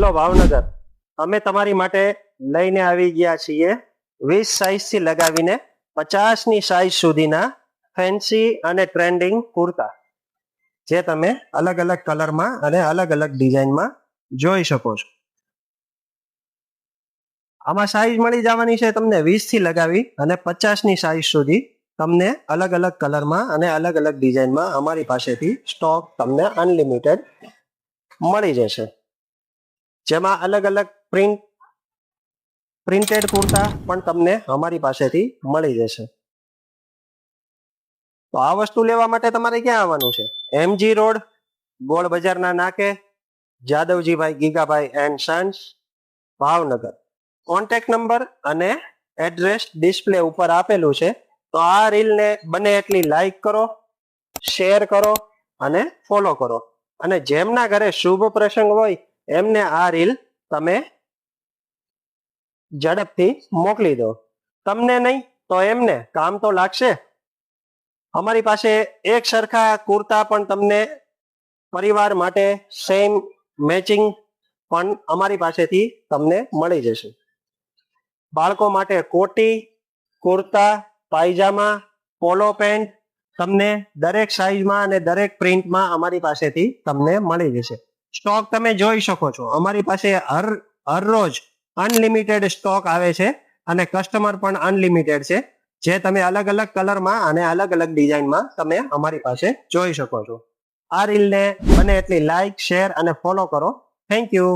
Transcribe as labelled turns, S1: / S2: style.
S1: Hello Bhavnagar, અમે તમારી માટે લઈને આવી ગયા છીએ 20 સાઇઝ થી લગાવીને 50 ની સાઇઝ સુધીના ફેન્સી અને ટ્રેન્ડિંગ કુર્તા, જે તમે અલગ અલગ કલરમાં અને અલગ અલગ ડિઝાઇનમાં જોઈ શકો છો. આમાં સાઇઝ મળી જવાની છે તમને 20 થી લગાવી અને 50 ની સાઇઝ સુધી. તમને અલગ અલગ કલરમાં અને અલગ અલગ ડિઝાઇનમાં અમારી પાસેથી સ્ટોક તમને અનલિમિટેડ મળી જશે, જેમાં અલગ અલગ પ્રિન્ટેડ કુર્તા પણ તમને અમારી પાસેથી મળી જશે. તો આ વસ્તુ લેવા માટે તમારે ક્યાં આવવાનું છે? MG રોડ, ગોળ બજારના નાકે, Jadavjibhai Gigabhai and sons, Bhavnagar. Contact number અને એડ્રેસ ડિસ્પ્લે ઉપર આપેલું છે. તો આ રીલને બને એટલી લાઈક કરો, શેર કરો અને ફોલો કરો. અને જેમના ઘરે શુભ પ્રસંગ હોય એમને આ રીલ તમે ઝડપથી મોકલી દો. તમને નહીં તો એમને કામ તો લાગશે. અમારી પાસે એક સરખા કુર્તા પણ તમને પરિવાર માટે સેમ મેચિંગ પણ અમારી પાસેથી તમને મળી જશે. બાળકો માટે કોટી, કુર્તા, પાયજામા, પોલો પેન્ટ તમને દરેક સાઈઝમાં અને દરેક પ્રિન્ટમાં અમારી પાસેથી તમને મળી જશે. સ્ટોક તમે જોઈ શકો છો. અમારી પાસે હર રોજ અનલિમિટેડ સ્ટોક આવે છે અને કસ્ટમર પણ અનલિમિટેડ છે, જે તમે અલગ અલગ કલરમાં અને અલગ અલગ ડિઝાઇનમાં તમે અમારી પાસે જોઈ શકો છો. આ રીલને બને એટલી લાઈક, શેર અને ફોલો કરો. Thank you.